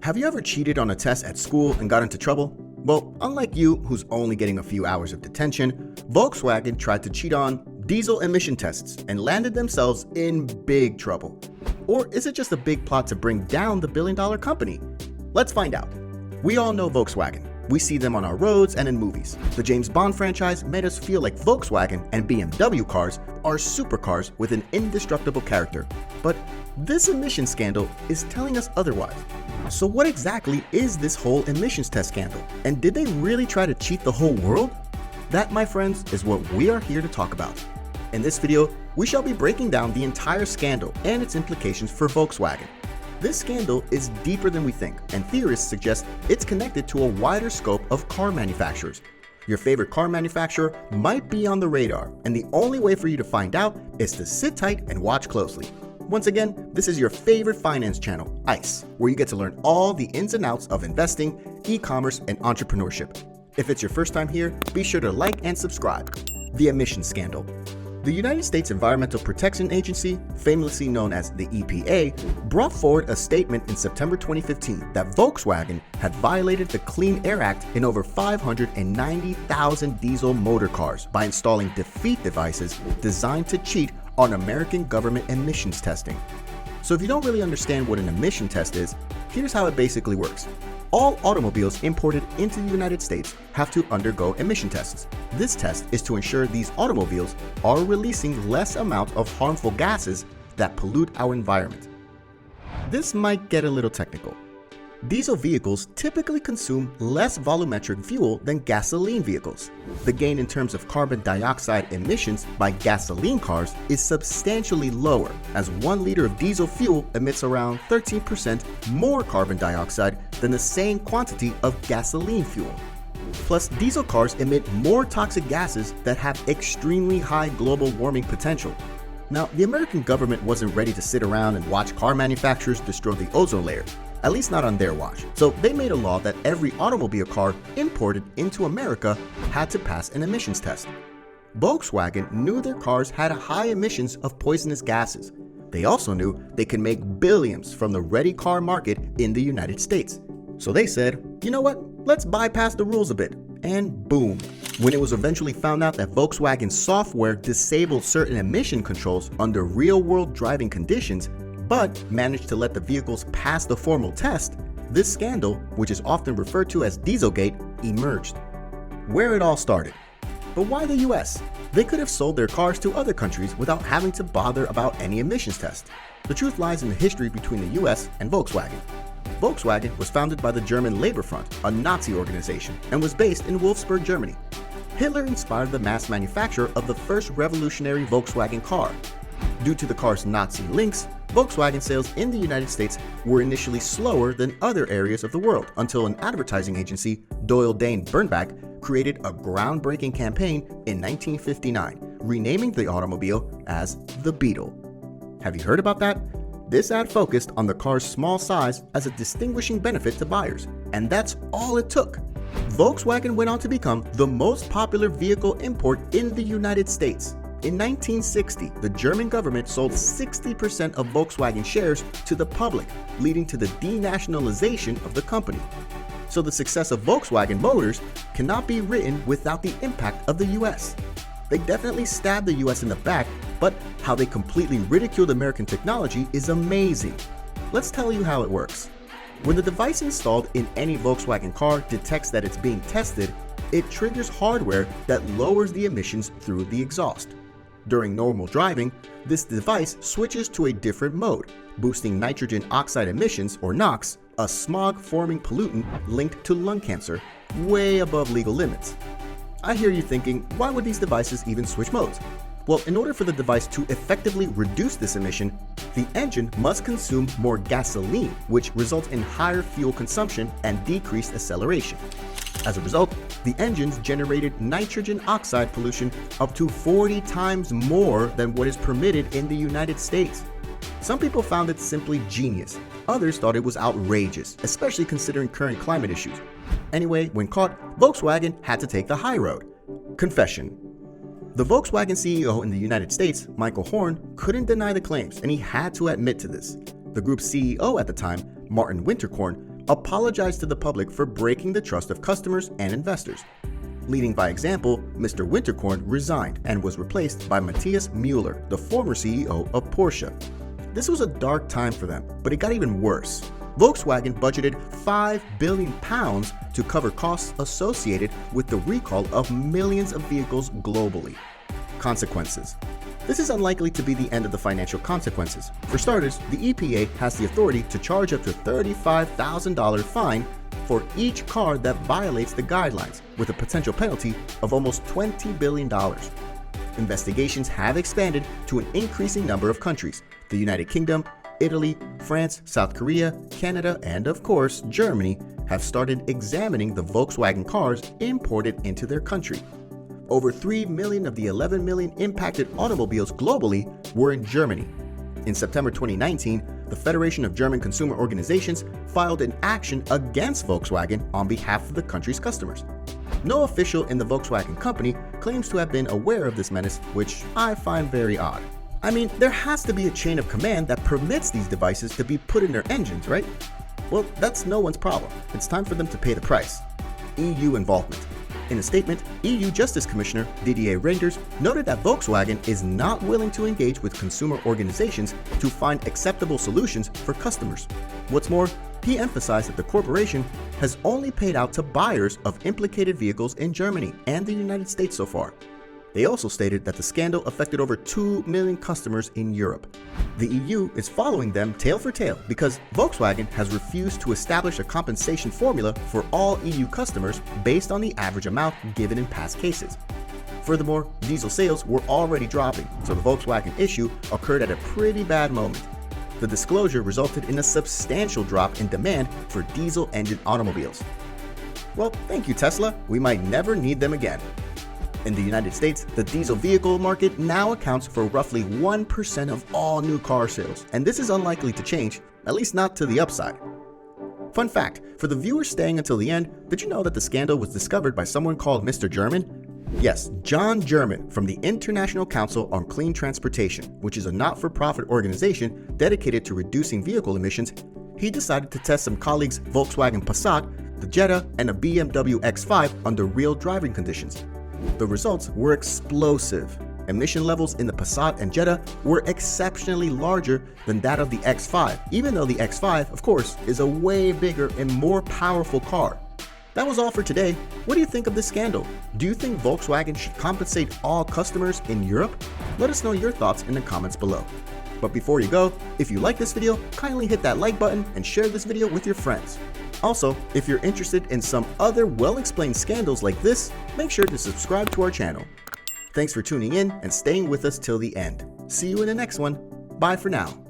Have you ever cheated on a test at school and got into trouble? Well, unlike you, who's only getting a few hours of detention, Volkswagen tried to cheat on diesel emission tests and landed themselves in big trouble. Or is it just a big plot to bring down the billion-dollar company? Let's find out. We all know Volkswagen. We see them on our roads and in movies. The James Bond franchise made us feel like Volkswagen and BMW cars are supercars with an indestructible character. But this emission scandal is telling us otherwise. So what exactly is this whole emissions test scandal? And did they really try to cheat the whole world? That, my friends, is what we are here to talk about. In this video, we shall be breaking down the entire scandal and its implications for Volkswagen. This scandal is deeper than we think, and theorists suggest it's connected to a wider scope of car manufacturers. Your favorite car manufacturer might be on the radar, and the only way for you to find out is to sit tight and watch closely. Once again, this is your favorite finance channel, ICE, where you get to learn all the ins and outs of investing, e-commerce, and entrepreneurship. If it's your first time here, be sure to like and subscribe. The emissions scandal. The United States Environmental Protection Agency, famously known as the EPA, brought forward a statement in September 2015 that Volkswagen had violated the Clean Air Act in over 590,000 diesel motor cars by installing defeat devices designed to cheat on American government emissions testing. So if you don't really understand what an emission test is, here's how it basically works. All automobiles imported into the United States have to undergo emission tests. This test is to ensure these automobiles are releasing less amounts of harmful gases that pollute our environment. This might get a little technical. Diesel vehicles typically consume less volumetric fuel than gasoline vehicles. The gain in terms of carbon dioxide emissions by gasoline cars is substantially lower, as 1 liter of diesel fuel emits around 13% more carbon dioxide than the same quantity of gasoline fuel. Plus, diesel cars emit more toxic gases that have extremely high global warming potential. Now, the American government wasn't ready to sit around and watch car manufacturers destroy the ozone layer. At least not on their watch. So they made a law that every automobile car imported into America had to pass an emissions test. Volkswagen knew their cars had high emissions of poisonous gases. They also knew they could make billions from the ready car market in the United States. So they said, you know what, let's bypass the rules a bit. And boom. When it was eventually found out that Volkswagen's software disabled certain emission controls under real-world driving conditions, but managed to let the vehicles pass the formal test, this scandal, which is often referred to as Dieselgate, emerged. Where it all started. But why the US? They could have sold their cars to other countries without having to bother about any emissions test. The truth lies in the history between the US and Volkswagen. Volkswagen was founded by the German Labor Front, a Nazi organization, and was based in Wolfsburg, Germany. Hitler inspired the mass manufacture of the first revolutionary Volkswagen car. Due to the car's Nazi links, Volkswagen sales in the United States were initially slower than other areas of the world until an advertising agency, Doyle Dane Bernbach, created a groundbreaking campaign in 1959, renaming the automobile as the Beetle. Have you heard about that? This ad focused on the car's small size as a distinguishing benefit to buyers, and that's all it took. Volkswagen went on to become the most popular vehicle import in the United States. In 1960, the German government sold 60% of Volkswagen shares to the public, leading to the denationalization of the company. So the success of Volkswagen Motors cannot be written without the impact of the US. They definitely stabbed the US in the back, but how they completely ridiculed American technology is amazing. Let's tell you how it works. When the device installed in any Volkswagen car detects that it's being tested, it triggers hardware that lowers the emissions through the exhaust. During normal driving, this device switches to a different mode, boosting nitrogen oxide emissions, or NOx, a smog-forming pollutant linked to lung cancer, way above legal limits. I hear you thinking, why would these devices even switch modes? Well, in order for the device to effectively reduce this emission, the engine must consume more gasoline, which results in higher fuel consumption and decreased acceleration. As a result, the engines generated nitrogen oxide pollution up to 40 times more than what is permitted in the United States. Some people found it simply genius. Others thought it was outrageous, especially considering current climate issues. Anyway, when caught, Volkswagen had to take the high road. Confession. The Volkswagen CEO in the United States, Michael Horn, couldn't deny the claims, and he had to admit to this. The group's CEO at the time, Martin Winterkorn, apologized to the public for breaking the trust of customers and investors. Leading by example, Mr. Winterkorn resigned and was replaced by Matthias Müller, the former CEO of Porsche. This was a dark time for them, but it got even worse. Volkswagen budgeted £5 billion to cover costs associated with the recall of millions of vehicles globally. Consequences. This is unlikely to be the end of the financial consequences. For starters, the EPA has the authority to charge up to $35,000 fine for each car that violates the guidelines, with a potential penalty of almost $20 billion. Investigations have expanded to an increasing number of countries. The United Kingdom, Italy, France, South Korea, Canada, and of course, Germany have started examining the Volkswagen cars imported into their country. Over 3 million of the 11 million impacted automobiles globally were in Germany. In September 2019, the Federation of German Consumer Organizations filed an action against Volkswagen on behalf of the country's customers. No official in the Volkswagen company claims to have been aware of this menace, which I find very odd. I mean, there has to be a chain of command that permits these devices to be put in their engines, right? Well, that's no one's problem. It's time for them to pay the price. EU involvement. In a statement, EU Justice Commissioner Didier Reynders noted that Volkswagen is not willing to engage with consumer organizations to find acceptable solutions for customers. What's more, he emphasized that the corporation has only paid out to buyers of implicated vehicles in Germany and the United States so far. They also stated that the scandal affected over 2 million customers in Europe. The EU is following them tail for tail because Volkswagen has refused to establish a compensation formula for all EU customers based on the average amount given in past cases. Furthermore, diesel sales were already dropping, so the Volkswagen issue occurred at a pretty bad moment. The disclosure resulted in a substantial drop in demand for diesel engine automobiles. Well, thank you, Tesla. We might never need them again. In the United States, the diesel vehicle market now accounts for roughly 1% of all new car sales, and this is unlikely to change, at least not to the upside. Fun fact, for the viewers staying until the end, did you know that the scandal was discovered by someone called Mr. German? Yes, John German from the International Council on Clean Transportation, which is a not-for-profit organization dedicated to reducing vehicle emissions. He decided to test some colleagues' Volkswagen Passat, the Jetta, and a BMW X5 under real driving conditions. The results were explosive. Emission levels in the Passat and Jetta were exceptionally larger than that of the X5, even though the X5, of course, is a way bigger and more powerful car. That was all for today. What do you think of this scandal? Do you think Volkswagen should compensate all customers in Europe? Let us know your thoughts in the comments below. But before you go, if you like this video, kindly hit that like button and share this video with your friends. Also, if you're interested in some other well-explained scandals like this, make sure to subscribe to our channel. Thanks for tuning in and staying with us till the end. See you in the next one. Bye for now.